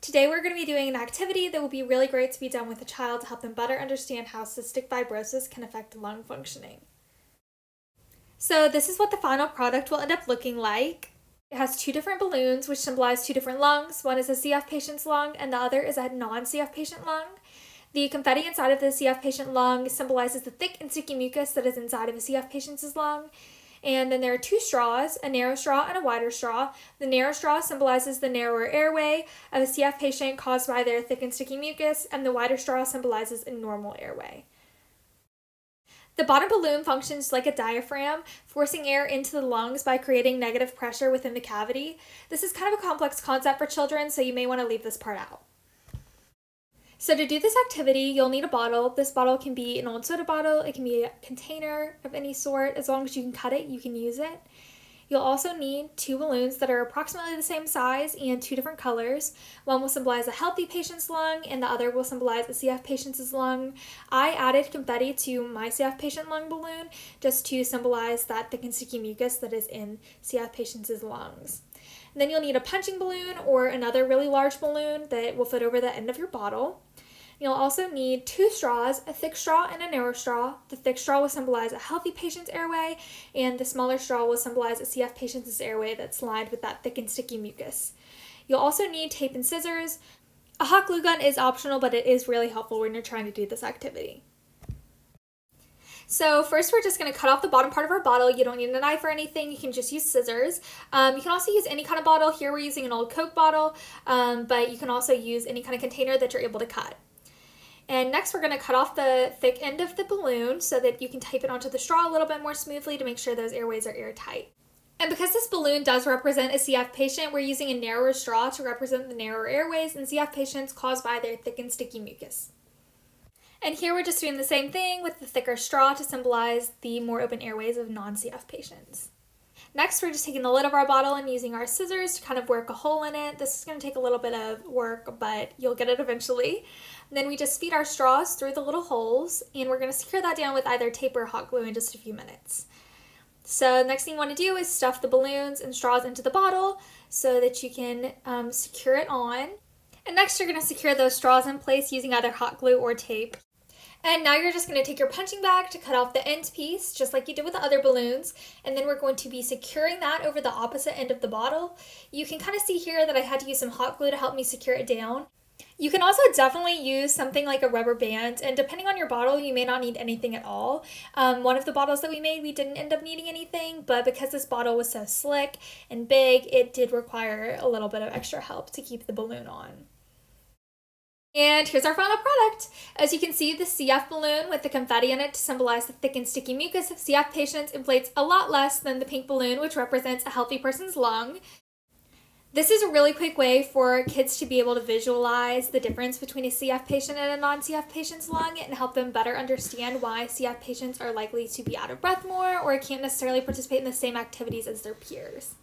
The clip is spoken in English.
Today we're going to be doing an activity that will be really great to be done with a child to help them better understand how cystic fibrosis can affect lung functioning. So this is what the final product will end up looking like. It has two different balloons which symbolize two different lungs. One is a CF patient's lung and the other is a non-CF patient lung. The confetti inside of the CF patient lung symbolizes the thick and sticky mucus that is inside of a CF patient's lung. And then there are two straws, a narrow straw and a wider straw. The narrow straw symbolizes the narrower airway of a CF patient caused by their thick and sticky mucus, and the wider straw symbolizes a normal airway. The bottom balloon functions like a diaphragm, forcing air into the lungs by creating negative pressure within the cavity. This is kind of a complex concept for children, so you may want to leave this part out. So to do this activity, you'll need a bottle. This bottle can be an old soda bottle. It can be a container of any sort. As long as you can cut it, you can use it. You'll also need two balloons that are approximately the same size and two different colors. One will symbolize a healthy patient's lung and the other will symbolize a CF patient's lung. I added confetti to my CF patient lung balloon just to symbolize that thick and sticky mucus that is in CF patient's lungs. And then you'll need a punching balloon or another really large balloon that will fit over the end of your bottle. You'll also need two straws, a thick straw and a narrow straw. The thick straw will symbolize a healthy patient's airway, and the smaller straw will symbolize a CF patient's airway that's lined with that thick and sticky mucus. You'll also need tape and scissors. A hot glue gun is optional, but it is really helpful when you're trying to do this activity. So first we're just going to cut off the bottom part of our bottle. You don't need a knife or anything. You can just use scissors. You can also use any kind of bottle. Here we're using an old Coke bottle, but you can also use any kind of container that you're able to cut. And next we're going to cut off the thick end of the balloon so that you can tape it onto the straw a little bit more smoothly to make sure those airways are airtight. And because this balloon does represent a CF patient, we're using a narrower straw to represent the narrower airways in CF patients caused by their thick and sticky mucus. And here we're just doing the same thing with the thicker straw to symbolize the more open airways of non-CF patients. Next, we're just taking the lid of our bottle and using our scissors to kind of work a hole in it. This is going to take a little bit of work, but you'll get it eventually. And then we just feed our straws through the little holes, and we're going to secure that down with either tape or hot glue in just a few minutes. So the next thing you want to do is stuff the balloons and straws into the bottle so that you can secure it on. And next, you're going to secure those straws in place using either hot glue or tape. And now you're just going to take your punching bag to cut off the end piece, just like you did with the other balloons, and then we're going to be securing that over the opposite end of the bottle. You can kind of see here that I had to use some hot glue to help me secure it down. You can also definitely use something like a rubber band, and depending on your bottle, you may not need anything at all. One of the bottles that we made, we didn't end up needing anything, but because this bottle was so slick and big, it did require a little bit of extra help to keep the balloon on. And here's our final product. As you can see, the CF balloon with the confetti in it to symbolize the thick and sticky mucus of CF patients inflates a lot less than the pink balloon, which represents a healthy person's lung. This is a really quick way for kids to be able to visualize the difference between a CF patient and a non-CF patient's lung and help them better understand why CF patients are likely to be out of breath more or can't necessarily participate in the same activities as their peers.